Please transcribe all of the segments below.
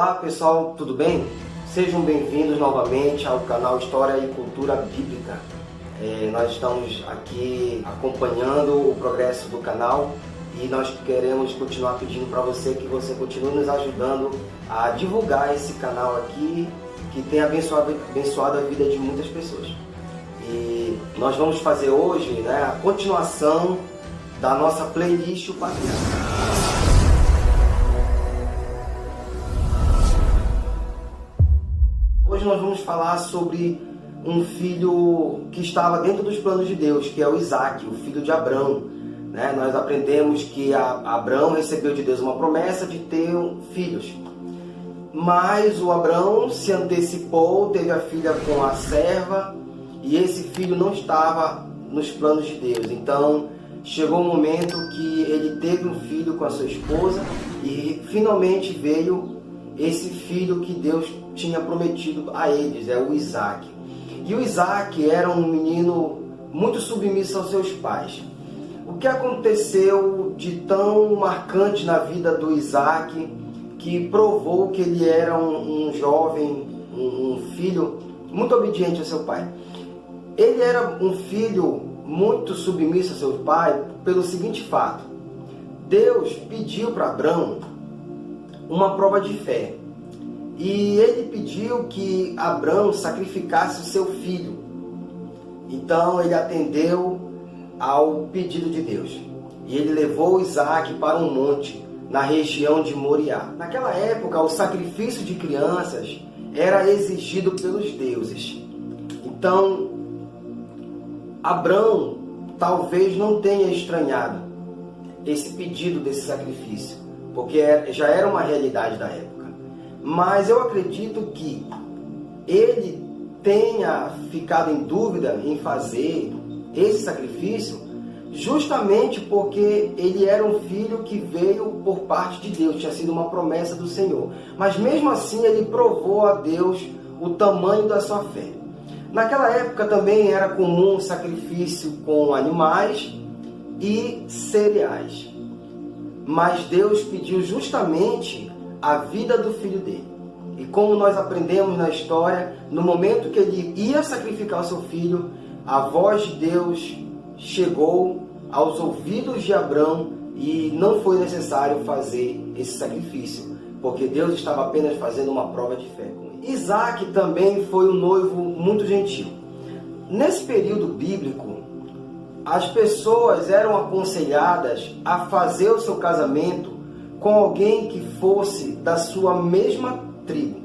Olá pessoal, tudo bem? Sejam bem-vindos novamente ao canal História e Cultura Bíblica. Nós estamos aqui acompanhando o progresso do canal e nós queremos continuar pedindo para você que você continue nos ajudando a divulgar esse canal aqui que tem abençoado a vida de muitas pessoas. E nós vamos fazer hoje, a continuação da nossa playlist O Patriarca. Hoje nós vamos falar sobre um filho que estava dentro dos planos de Deus, que é o Isaac, o filho de Abrão. Nós aprendemos que Abrão recebeu de Deus uma promessa de ter filhos. Mas o Abrão se antecipou, teve a filha com a serva, e esse filho não estava nos planos de Deus. Então chegou o momento que ele teve um filho com a sua esposa e finalmente veio esse filho que Deus tinha prometido a eles, o Isaac. E o Isaac era um menino muito submisso aos seus pais. O que aconteceu de tão marcante na vida do Isaac que provou que ele era um jovem, um filho muito obediente ao seu pai? Ele era um filho muito submisso ao seu pai pelo seguinte fato: Deus pediu para Abrão uma prova de fé. E ele pediu que Abrão sacrificasse o seu filho. Então ele atendeu ao pedido de Deus. E ele levou Isaac para um monte, na região de Moriá. Naquela época, o sacrifício de crianças era exigido pelos deuses. Então, Abrão talvez não tenha estranhado esse pedido desse sacrifício, porque já era uma realidade da época. Mas eu acredito que ele tenha ficado em dúvida em fazer esse sacrifício justamente porque ele era um filho que veio por parte de Deus, tinha sido uma promessa do Senhor. Mas mesmo assim ele provou a Deus o tamanho da sua fé. Naquela época também era comum sacrifício com animais e cereais. Mas Deus pediu justamente a vida do filho dele. E como nós aprendemos na história, no momento que ele ia sacrificar o seu filho, a voz de Deus chegou aos ouvidos de Abrão e não foi necessário fazer esse sacrifício, porque Deus estava apenas fazendo uma prova de fé com ele. Isaac também foi um noivo muito gentil. Nesse período bíblico, as pessoas eram aconselhadas a fazer o seu casamento com alguém que fosse da sua mesma tribo.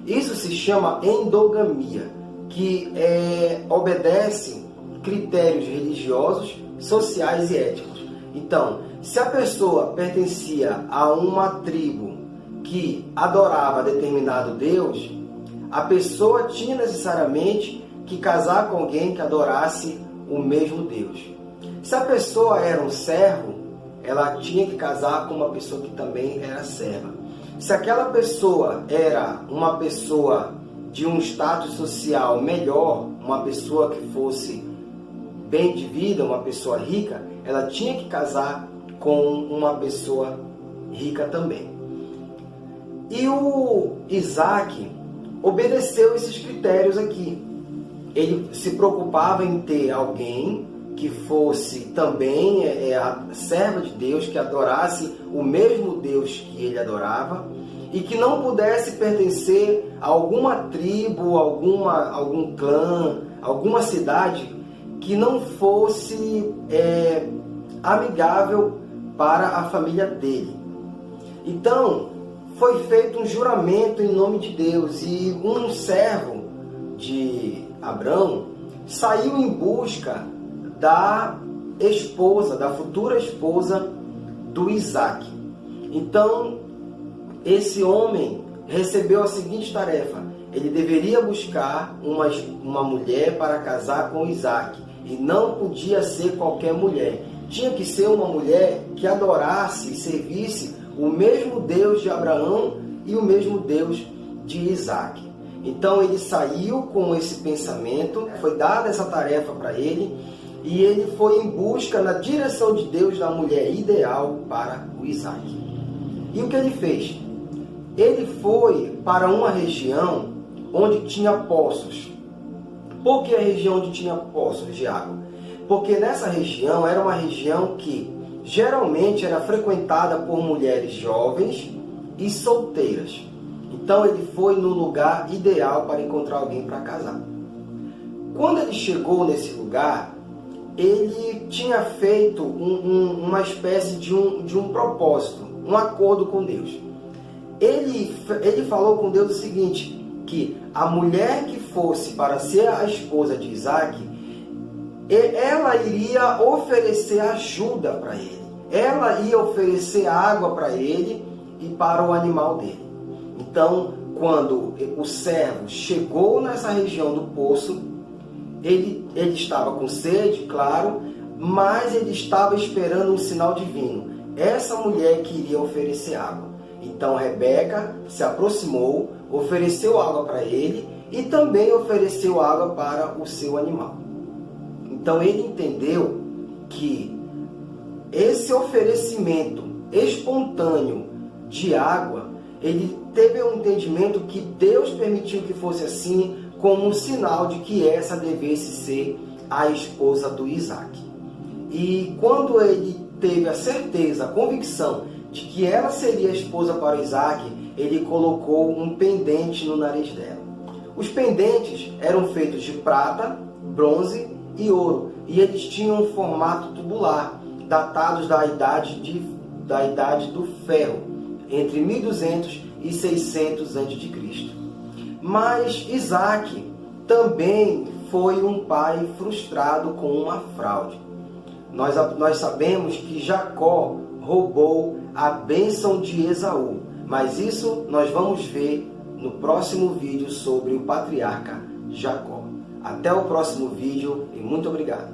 Isso se chama endogamia, que obedece critérios religiosos, sociais e éticos. Então, se a pessoa pertencia a uma tribo que adorava determinado Deus, a pessoa tinha necessariamente que casar com alguém que adorasse o mesmo Deus. Se a pessoa era um servo, ela tinha que casar com uma pessoa que também era serva. Se aquela pessoa era uma pessoa de um status social melhor, uma pessoa que fosse bem de vida, uma pessoa rica, ela tinha que casar com uma pessoa rica também. E o Isaac obedeceu esses critérios aqui. Ele se preocupava em ter alguém que fosse também a serva de Deus, que adorasse o mesmo Deus que ele adorava e que não pudesse pertencer a alguma tribo, algum clã, alguma cidade que não fosse amigável para a família dele. Então, foi feito um juramento em nome de Deus e um servo de Abrão saiu em busca da esposa, da futura esposa do Isaac. Então, esse homem recebeu a seguinte tarefa: ele deveria buscar uma mulher para casar com Isaac, e não podia ser qualquer mulher. Tinha que ser uma mulher que adorasse e servisse o mesmo Deus de Abraão e o mesmo Deus de Isaac. Então ele saiu com esse pensamento, foi dada essa tarefa para ele, e ele foi em busca, na direção de Deus, da mulher ideal para o Isaac. E o que ele fez? ele foi para uma região onde tinha poços. Por que a região onde tinha poços de água? Porque nessa região era uma região que geralmente era frequentada por mulheres jovens e solteiras. Então ele foi no lugar ideal para encontrar alguém para casar. Quando ele chegou nesse lugar, ele tinha feito uma espécie de um propósito, um acordo com Deus. Ele falou com Deus o seguinte, que a mulher que fosse para ser a esposa de Isaac, ela iria oferecer ajuda para ele. Ela ia oferecer água para ele e para o animal dele. Então, quando o servo chegou nessa região do poço, ele estava com sede, claro, mas ele estava esperando um sinal divino. Essa mulher que iria oferecer água. Então Rebeca se aproximou, ofereceu água para ele e também ofereceu água para o seu animal. Então ele entendeu que esse oferecimento espontâneo de água, ele teve um entendimento que Deus permitiu que fosse assim, como um sinal de que essa devesse ser a esposa do Isaac. E quando ele teve a certeza, a convicção de que ela seria a esposa para Isaac, ele colocou um pendente no nariz dela. Os pendentes eram feitos de prata, bronze e ouro, e eles tinham um formato tubular, datados da idade do ferro, entre 1200 e 600 a.C. Mas Isaac também foi um pai frustrado com uma fraude. Nós sabemos que Jacó roubou a bênção de Esaú, mas isso nós vamos ver no próximo vídeo sobre o patriarca Jacó. Até o próximo vídeo e muito obrigado.